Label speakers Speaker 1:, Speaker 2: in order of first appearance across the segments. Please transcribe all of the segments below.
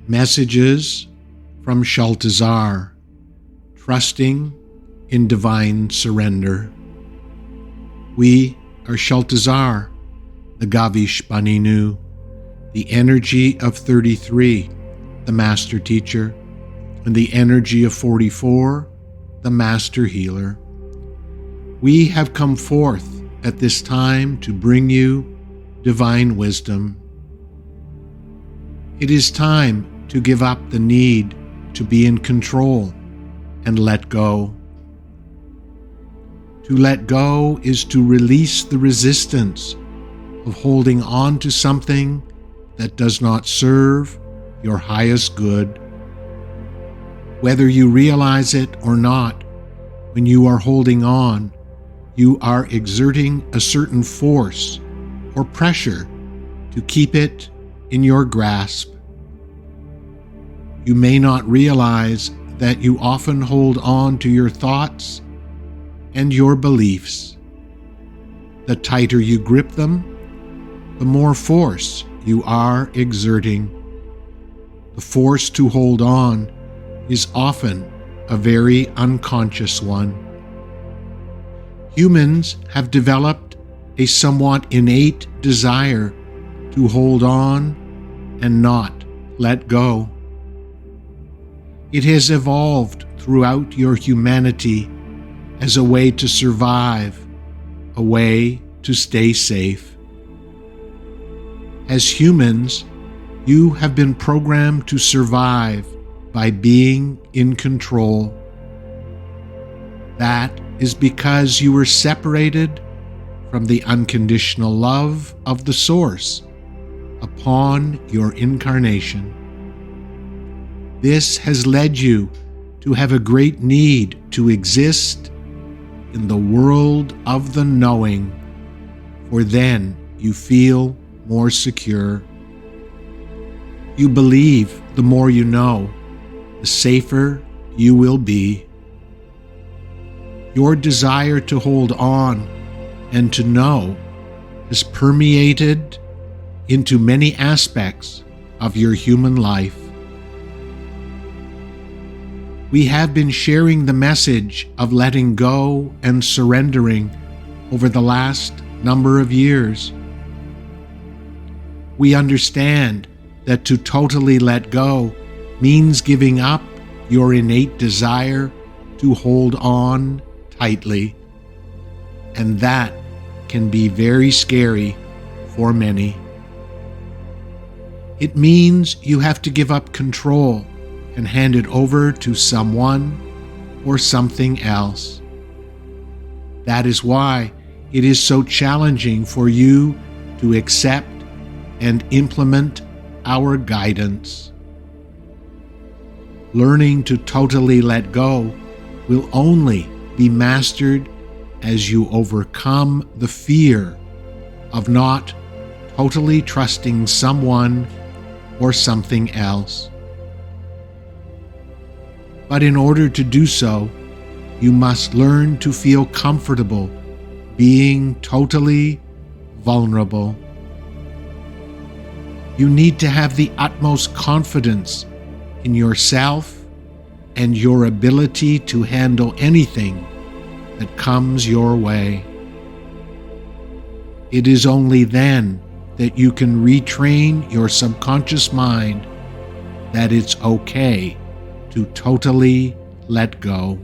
Speaker 1: Messages from Shaltazar, trusting in divine surrender. We are Shaltazar, the Gavish Banenu, the energy of 33, the Master Teacher, and the energy of 44, the Master Healer. We have come forth at this time to bring you divine wisdom. It is time to give up the need to be in control and let go. To let go is to release the resistance of holding on to something that does not serve your highest good. Whether you realize it or not, when you are holding on, you are exerting a certain force or pressure to keep it in your grasp. You may not realize that you often hold on to your thoughts and your beliefs. The tighter you grip them, the more force you are exerting. The force to hold on is often a very unconscious one. Humans have developed a somewhat innate desire to hold on and not let go. It has evolved throughout your humanity as a way to survive, a way to stay safe. As humans, you have been programmed to survive by being in control. That is because you were separated from the unconditional love of the Source upon your incarnation. This has led you to have a great need to exist in the world of the knowing, for then you feel more secure. You believe the more you know, the safer you will be. Your desire to hold on and to know has permeated into many aspects of your human life. We have been sharing the message of letting go and surrendering over the last number of years. We understand that to totally let go means giving up your innate desire to hold on tightly, and that can be very scary for many. It means you have to give up control and hand it over to someone or something else. That is why it is so challenging for you to accept and implement our guidance. Learning to totally let go will only be mastered as you overcome the fear of not totally trusting someone or something else. But in order to do so, you must learn to feel comfortable being totally vulnerable. You need to have the utmost confidence in yourself and your ability to handle anything that comes your way. It is only then that you can retrain your subconscious mind that it's okay to totally let go.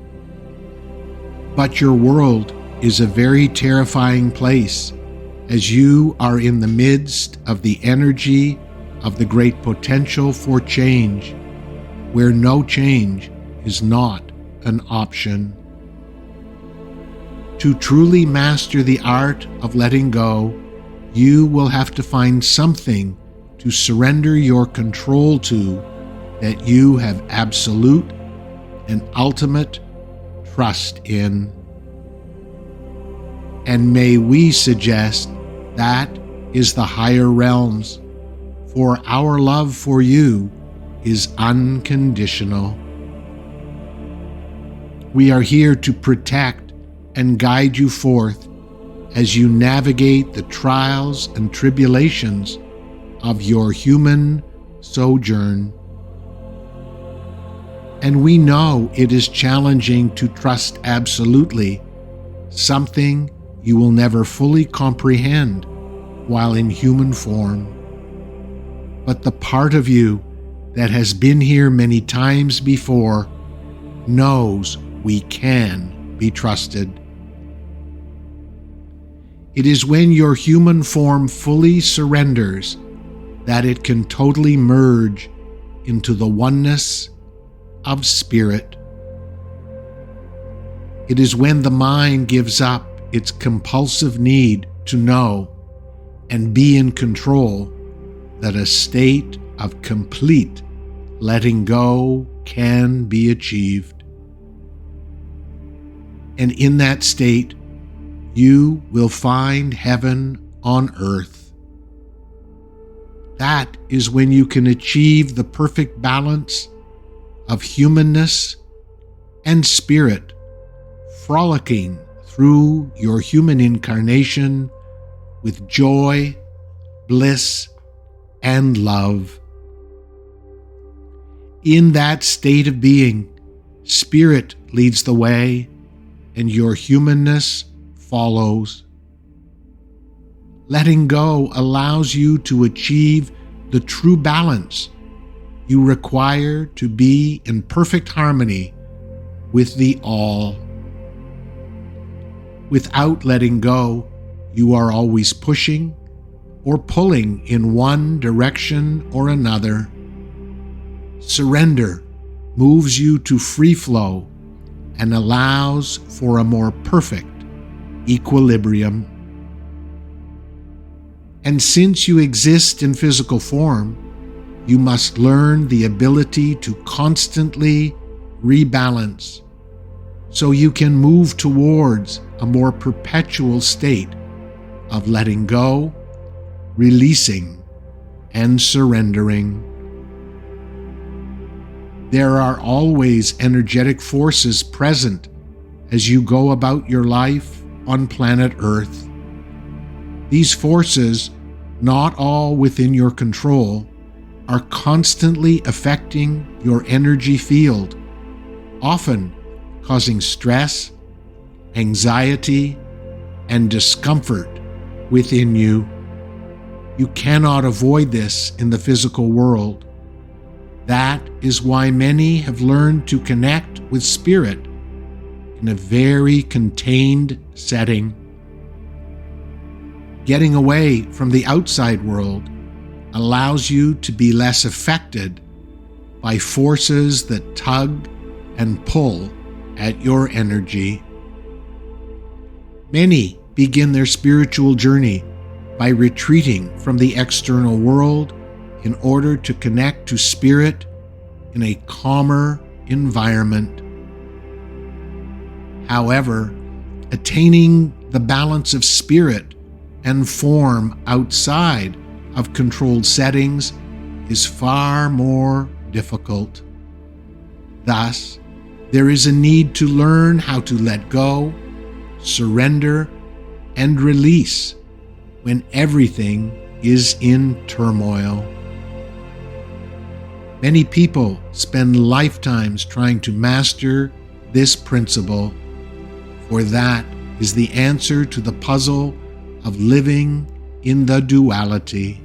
Speaker 1: But your world is a very terrifying place, as you are in the midst of the energy of the great potential for change, where no change is not an option. To truly master the art of letting go, you will have to find something to surrender your control to that you have absolute and ultimate trust in. And may we suggest that is the higher realms, for our love for you is unconditional. We are here to protect and guide you forth as you navigate the trials and tribulations of your human sojourn. And we know it is challenging to trust absolutely, something you will never fully comprehend while in human form. But the part of you that has been here many times before knows we can be trusted. It is when your human form fully surrenders that it can totally merge into the oneness of spirit. It is when the mind gives up its compulsive need to know and be in control that a state of complete letting go can be achieved. And in that state, you will find heaven on earth. That is when you can achieve the perfect balance of humanness and spirit, frolicking through your human incarnation with joy, bliss, and love. In that state of being, spirit leads the way, and your humanness follows. Letting go allows you to achieve the true balance you require to be in perfect harmony with the all. Without letting go, you are always pushing or pulling in one direction or another. Surrender moves you to free flow and allows for a more perfect equilibrium. And since you exist in physical form, you must learn the ability to constantly rebalance so you can move towards a more perpetual state of letting go, releasing, and surrendering. There are always energetic forces present as you go about your life on planet Earth. These forces, not all within your control, are constantly affecting your energy field, often causing stress, anxiety, and discomfort within you. You cannot avoid this in the physical world. That is why many have learned to connect with spirit in a very contained setting. Getting away from the outside world allows you to be less affected by forces that tug and pull at your energy. Many begin their spiritual journey by retreating from the external world in order to connect to spirit in a calmer environment. However, attaining the balance of spirit and form outside of controlled settings is far more difficult. Thus, there is a need to learn how to let go, surrender, and release when everything is in turmoil. Many people spend lifetimes trying to master this principle, for that is the answer to the puzzle of living in the duality.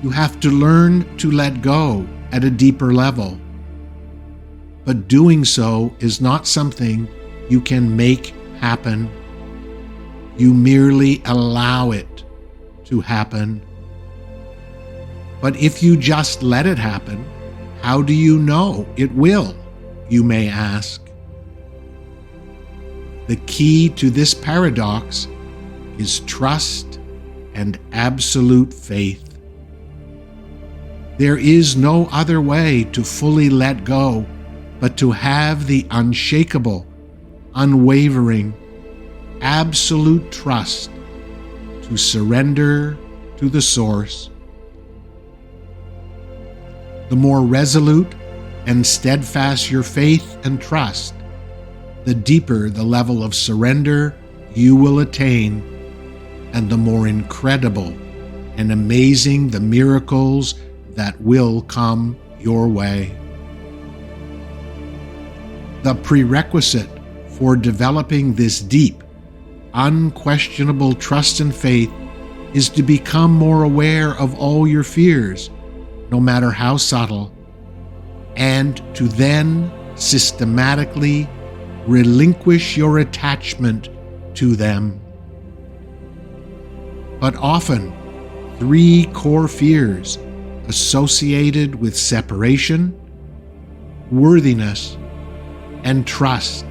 Speaker 1: You have to learn to let go at a deeper level, but doing so is not something you can make happen. You merely allow it to happen. But if you just let it happen, how do you know it will, you may ask? The key to this paradox is trust and absolute faith. There is no other way to fully let go but to have the unshakable, unwavering, absolute trust to surrender to the source. The more resolute and steadfast your faith and trust, the deeper the level of surrender you will attain, and the more incredible and amazing the miracles that will come your way. The prerequisite for developing this deep, unquestionable trust and faith is to become more aware of all your fears, no matter how subtle, and to then systematically relinquish your attachment to them. But often, 3 core fears associated with separation, worthiness, and trust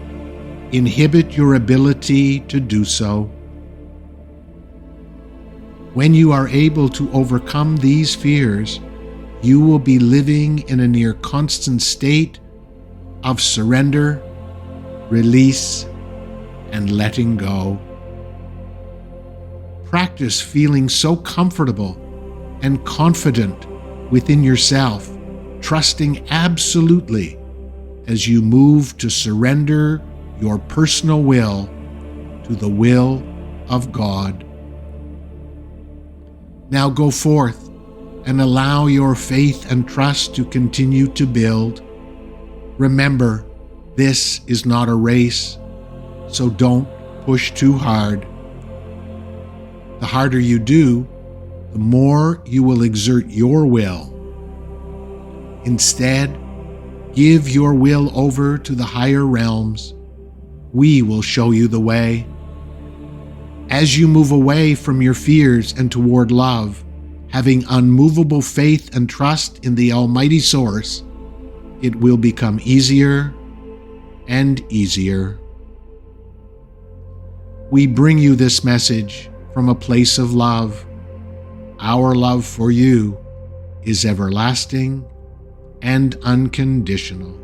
Speaker 1: inhibit your ability to do so. When you are able to overcome these fears, you will be living in a near constant state of surrender, release, and letting go. Practice feeling so comfortable and confident within yourself, trusting absolutely as you move to surrender your personal will to the will of God. Now go forth and allow your faith and trust to continue to build. Remember, this is not a race, so don't push too hard. The harder you do, the more you will exert your will. Instead, give your will over to the higher realms. We will show you the way. As you move away from your fears and toward love, having unmovable faith and trust in the Almighty Source, it will become easier and easier. We bring you this message from a place of love. Our love for you is everlasting and unconditional.